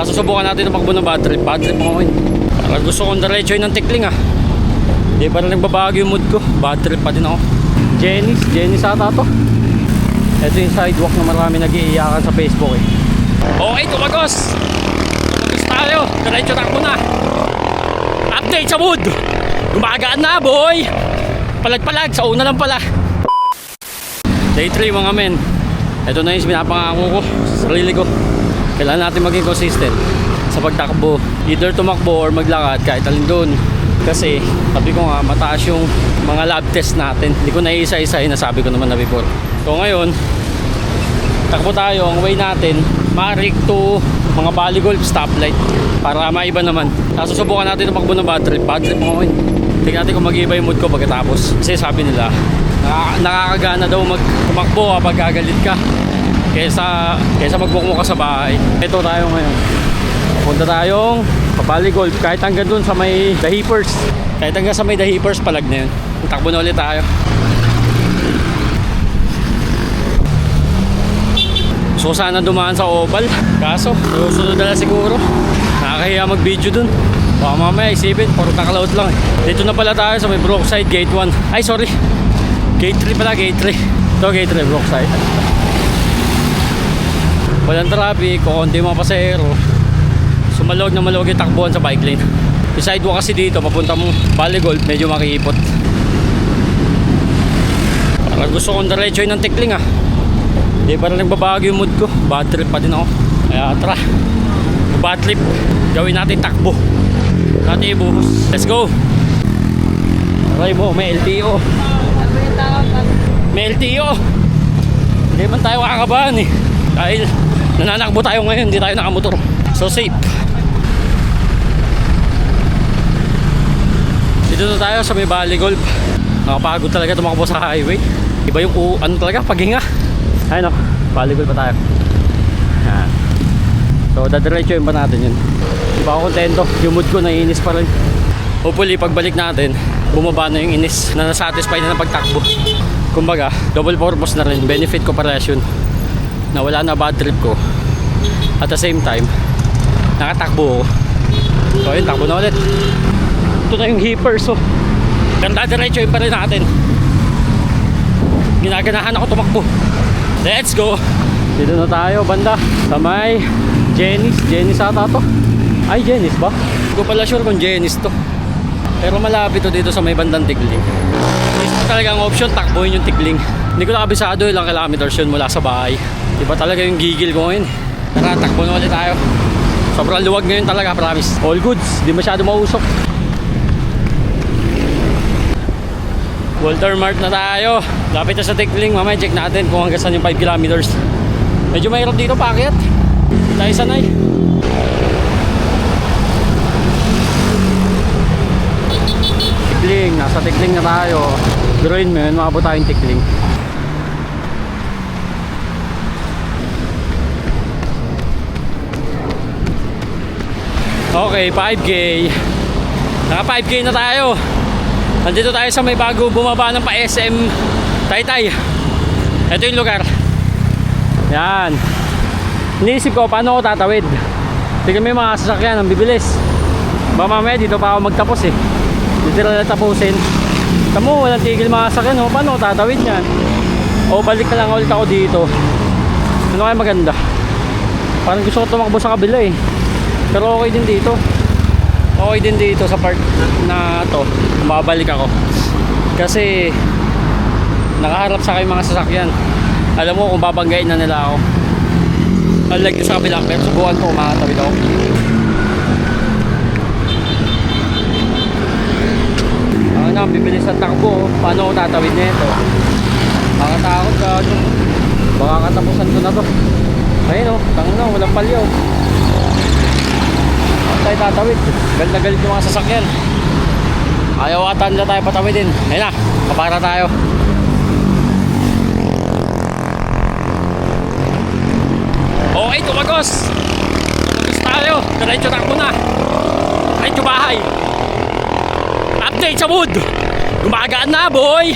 Susubukan natin tumakbo ng bad trip. Bad trip ako ngayon. Parang gusto kong diretso ng tikling ah. Hindi pa rin nagbabago yung mood ko. Bad trip pa din ako. Jenny's ata to. Ito yung sidewalk na marami nag-iiyakan sa Facebook eh. Okay, tumagos! Tumagos tayo. Diretso takbo na. Update sa mood. Gumagaan na boy. Palag-palag. Sa una lang pala. Day 3 mga men. Ito na yung pinapangako ko sa sarili ko. Kailangan natin maging consistent sa pagtakbo. Either tumakbo or maglakad kahit alin doon. Kasi sabi ko nga mataas yung mga lab test natin. Hindi ko na isa-isahin, nasabi ko naman na before. So ngayon takbo tayo. Ang way natin Marik to mga Bali Golf stoplight para maiba naman. Susubukan natin tumakbo ng bad trip. Bad trip ako ngayon. Tingnan natin kung mag-iba yung mood ko pagkatapos. Kasi sabi nila nakakagana daw tumakbo kapag gagalit ka kaysa magbukmo ka sa bahay. Ito tayo ngayon. Punta tayong Bali Golf kahit hanggang dun sa may The Hippers. Kahit hanggang sa may The Hippers palag na yun. Takbo na ulit tayo. So sana dumaan sa oval. Kaso susunod na lang siguro. Nakakahiya mag video dun. Baka mamaya isipin puro nakaload lang eh. Dito na pala tayo sa may Brookside Gate 1. Ay sorry, Gate 3 pala, Gate 3. Ito Gate 3 Brookside. Walang traffic, kukunti mga pasahero. Sumalog na malog yung takbuhan sa bike lane. Yung sidewalk kasi dito papunta mo Bali Golf medyo makiipot. Parang gusto kong diretso ng tikling ah. Hindi pa rin nagbabago yung mood ko. Bad trip pa din ako. Kaya tara, bad trip. Gawin natin takbo. Natin ibuhos. Let's go. Aray mo, may LTO. May LTO. Hindi man tayo kakabahan eh. Dahil nananakbo tayo ngayon, hindi tayo nakamotor. So safe. Dito na tayo sa may Bali Golf. Nakapagod talaga tumakbo sa highway. Iba yung ano talaga, paghinga. Ayun o, Bali Golf pa tayo. Yan. So dadiretso yung pa natin yun. Di ba ako kontento? Yung mood ko naiinis pa rin. Hopefully pagbalik natin bumaba na yung inis na nasatisfy na ng pagtakbo. Kumbaga double purpose na rin. Benefit ko para yun na wala na bad trip ko. At the same time nakatakbo ako. So ayun, takbo na ulit. Ito na yung Hippers oh. Ganda diretso yung pa rin natin. Ginaganahan ako tumakbo. Let's go. Dito na tayo banda sa may Jenny's ata to. Ay Jenny's ba? Hindi ko pala sure kung Jenny's to. Pero malapit to dito sa may bandang Tigling. Isa talagang option takbuhin yung Tigling. Hindi ko nakabisado ilang kilometers yun mula sa bahay. Iba talaga yung gigil ko ngayon. Tara, takbo na ulit tayo. Sobrang luwag ngayon talaga, promise. All goods, di masyado mausok. Walter Mart na tayo. Lapit na sa Tigling. Mamaya check natin kung hanggang saan yung 5 kilometers. Medyo mahirap dito paakyat. Tayo sanay. Tigling, nasa Tigling na tayo. Duruin mo yun, makabot tayong Tigling. Okay, 5K. Naka 5K na tayo. Nandito tayo sa may bago bumaba ng pa-SM Taytay. Ito yung lugar. Yan. Iniisip ko paano ako tatawid. Tignan mo yung mga sasakyan, ang bibilis. Baka mamaya dito pa ako magtapos eh. Dito na tapusin. Tamo, walang tigil mga sasakyan oh. Paano ako tatawid yan? O balik na lang ulit ako dito. Ano kaya maganda? Parang gusto ko tumakbo sa kabila eh. Pero okay din dito. Okay din dito sa part na to. Babalik ako. Kasi nakaharap sa kayo mga sasakyan. Alam mo kung babanggain na nila ako. Unlike sa kabila, pero subukan ko makatawid ako. Ano na, bibilis ang takbo. Paano ako tatawid nito? Makatakot ka. Baka katapusan ko na to. Ayun o, tango na, walang palyo. Ano tayo tatawid? Galit na galit yung mga sasakyan. Ayaw ata nila tayo patawidin. Ayun na, kapara tayo. Okay, tumagos. Tumagos tayo. Diretso takbo na. Diretso bahay. Update sa mood. Gumagaan na boy.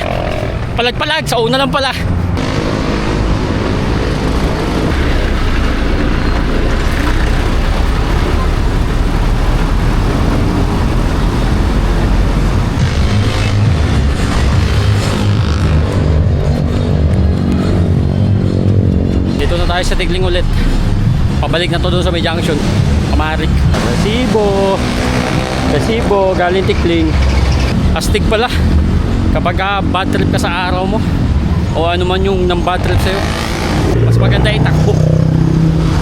Palag-palag, sa una lang pala. tayo sa Tigling ulit. Pabalik na to doon sa may junction. Kamarik. Resibo, galing Tigling. Astig pala. Kapag bad trip ka sa araw mo, o ano man yung nang bad trip sa'yo, mas maganda itakbo.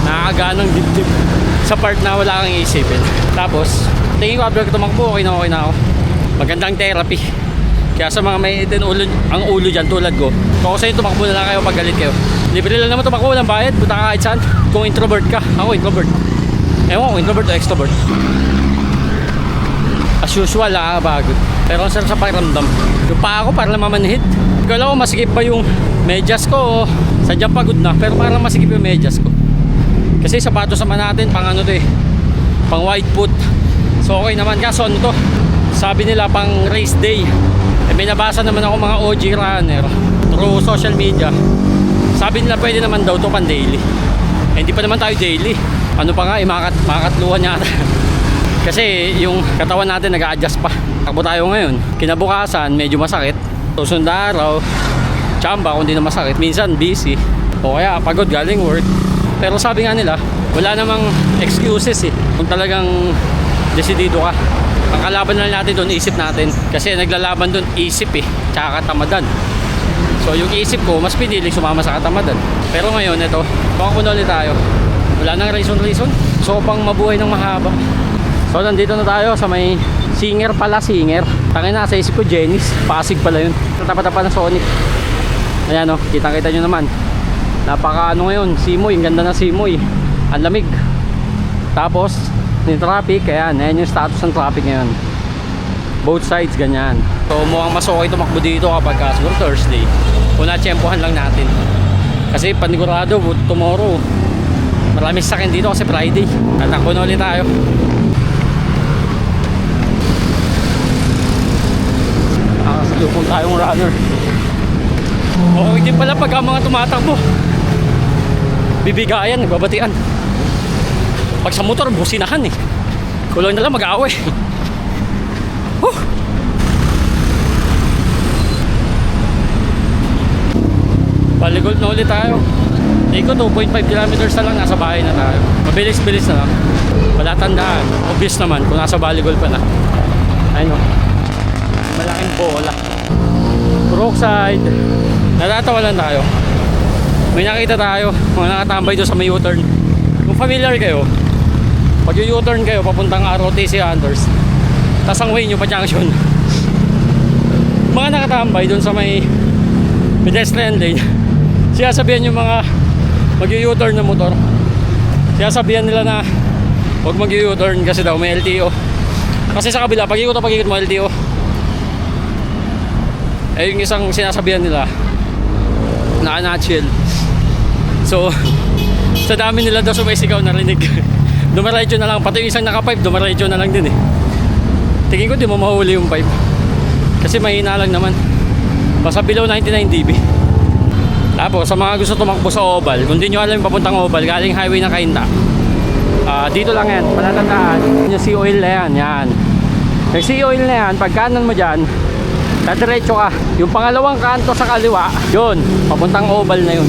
Nakakaganang dibdib sa part na wala kang iisipin. Tapos, tingin ko after ko tumakbo, okay na ako. Magandang therapy. Kaya sa mga may ang ulo dyan tulad ko, kung sa'yo tumakbo na lang kayo pag galit kayo. Libre lang naman tumakbo, walang bayad. Punta ka kahit saan. Kung introvert ka, ako introvert. Ewan ko, introvert o extrovert. As usual, nakakapagod. Pero ang sarap sa pakiramdam. Yung pa ako, parang mamanhid. Ikaw lang ko, masikip pa yung medyas ko. Sadyang pagod na, pero parang masikip yung medyas ko. Kasi sapatos naman natin, pang ano to eh, pang white foot. So okay naman, kaso ano to, sabi nila pang race day. May nabasa naman ako mga OG runner through social media. Sabi nila pwede naman daw to pang daily. Hindi pa naman tayo daily. Ano pa nga, makakatluhan yata. Kasi yung katawan natin nag-a-adjust pa. Takbo tayo ngayon, kinabukasan medyo masakit. Susunod na araw, tsamba kung di na masakit. Minsan busy, o kaya pagod galing work. Pero sabi nga nila, wala namang excuses eh. Kung talagang desidido ka, ang kalaban na natin doon, isip natin. Kasi naglalaban doon, isip eh, tsaka katamadan. So yung isip ko, mas piniling sumama sa katamadan. Pero ngayon, ito, pakakuno ulit tayo. Wala nang reason. So pang mabuhay ng mahaba. So nandito na tayo sa may Singer. Tangin na, sa isip ko Jenis, Pasig pala yun. Tapat-tapat ng Sonic. Ayan o, kitang-kita nyo naman. Napaka ano ngayon, simoy, ang ganda ng simoy. Ang lamig. Tapos, yung traffic, ayan yung status ng traffic ngayon. Both sides, ganyan. So mukhang mas okay tumakbo dito kapag siguro Thursday. Kung natsyempohan lang natin. Kasi panigurado, tomorrow, maraming sakin dito kasi Friday. Tatakbo na ulit tayo. Nakasalubong tayong runner. Okay din pala pag ang mga tumatakbo, bibigayan, nagbabatian. Pag sa motor, businahan eh. Kulang na lang mag-aaway. Baligol na ulit tayo. Iko 2.5 kilometers na lang, nasa bahay na tayo. Mabilis-bilis na lang. Wala tandaan. Obvious naman kung nasa Baligol pa na. Ayun o. Malaking bola. Brookside. Natatawa lang tayo. May nakita tayo, mga nakatambay doon sa may U-turn. Kung familiar kayo, pag yung U-turn kayo papuntang ROTC Anders, tas ang way nyo pa junction, mga nakatambay doon sa may pedestrian lane, sinasabihan yung mga mag-U-turn na motor, sinasabihan nila na huwag mag-U-turn kasi daw may LTO. Kasi sa kabila, pag-ikot mo LTO. Eh yung isang sinasabihan nila, naka-nutshell. So sa dami nila daw sumisigaw, narinig. Dumaradyo na lang, pati yung isang naka-pipe dumaradyo na lang din eh. Tingin ko di mo mahuli yung pipe kasi mahina lang naman, basta below 99 dB. Tapos sa mga gusto tumakbo sa oval, kung di nyo alam yung papuntang oval galing highway ng Cainta, dito lang yan, palatandaan yung sea oil na yan. Yung sea oil na yan, pag kanan mo dyan, diretso ka. Yung pangalawang kanto sa kaliwa, yun, papuntang oval na yun.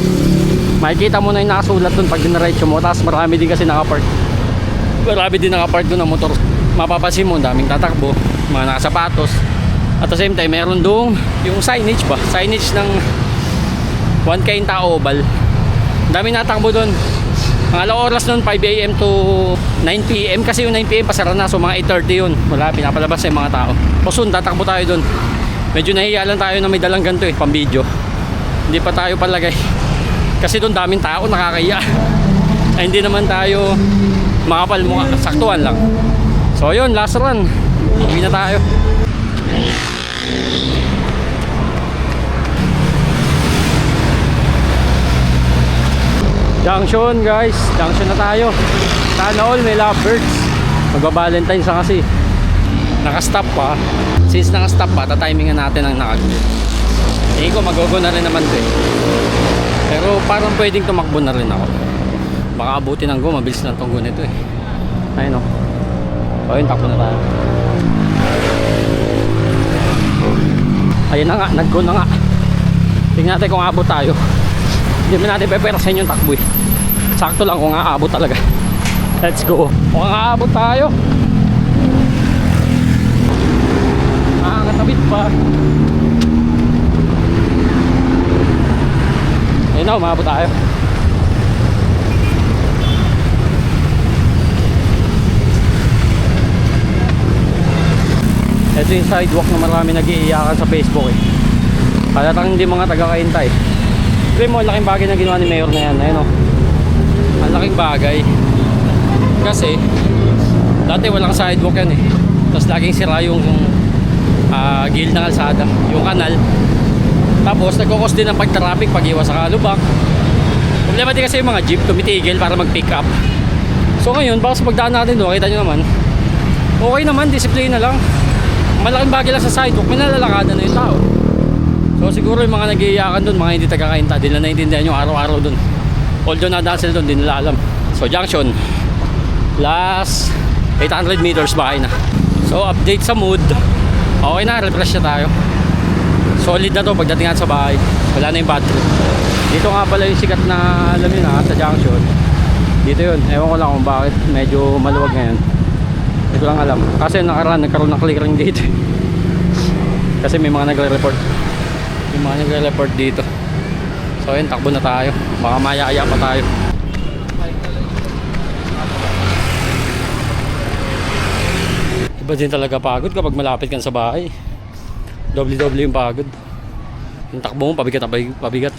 Makikita mo na yung nakasulat dun pag dinaretso mo. Tapos marami din kasi nakapark. Marami din nakapark dun ng motor. Mapapansin mo, daming tatakbo, mga nakasapatos. At the same time, meron dong yung signage ba? Signage ng 1 Cainta Oval. Daming natakbo dun. Ang alang oras nun, 5 AM to 9 PM. Kasi yung 9 PM pasara na. So mga 8:30 yun. Wala, pinapalabas na yung mga tao. So soon, tatakbo tayo dun. Medyo nahiya lang tayo na may dalang ganito eh, pang video. Hindi pa tayo palagay. Kasi doon daming tao, nakakaya. Ay hindi naman tayo makapal mukha, saktuhan lang. So yun, last run. Uwi na tayo. Junction guys, junction na tayo. Sana all may lovebirds. Magba-Valentine's na kasi. Naka-stop pa. Since naka-stop pa, tatimingan natin ang nakagulid. Tingin ko mag-go na rin naman to eh. Pero parang pwedeng tumakbo na rin ako. Baka abutin ng go, mabilis lang tong go nito eh. Ayun o. O yun, takbo na tayo. Ayun na nga, nag-go na nga. Tingnan natin kung abot tayo. Hindi mo natin peperasin yung takbo eh. Sakto lang kung aabot talaga. Let's go. Kung aabot tayo. Nakakatabit pa. Ayun na, umabot tayo. Ito yung sidewalk na marami nag-iiyakan sa Facebook eh. Palatang hindi mga taga-Kainta eh. Ito mo, laking bagay na ginawa ni Mayor na yan. Ayun o. Ang laking bagay. Kasi, dati walang sidewalk yan eh. Tapos laging sira yung gilid ng kalsada, yung kanal. Tapos nagkukos din ng pag-traffic, pag-iwas sa kalubak. Problema din kasi yung mga jeep tumitigil para mag-pick up. So ngayon, baka sa pagdaan natin doon, kita nyo naman, okay naman, disiplina lang. Malaking bagay lang sa sidewalk, may nalalakada na yung tao. So siguro yung mga nag-iiyakan doon, mga hindi taga-Kainta, di na naintindihan yung araw-araw doon. Although nadaan sila doon, di nila alam. So junction, last 800 meters bahay na. So update sa mood, okay na, refresh na tayo. Solid na to pagdating natin sa bahay. Wala na yung battery. Dito nga pala yung sikat na, alam yun na, sa junction. Dito yun, ewan ko lang kung bakit medyo maluwag ngayon. Hindi ko lang alam. Kasi nagkaroon ng clearing dito. Kasi may mga nagre-report. May mga nagre-report dito. So ayun, takbo na tayo. Baka maya-aya pa tayo. Iba din talaga pagod kapag malapit ka sa bahay. Doble-doble yung pagod. Yung takbo mo, pabigat.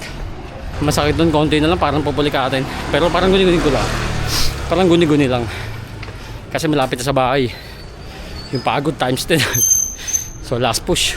Masakit doon, konti na lang, parang pupulikatin. Pero parang guni-guni ko lang. Parang guni-guni lang. Kasi malapit na sa bahay. Yung pagod times 10. So last push.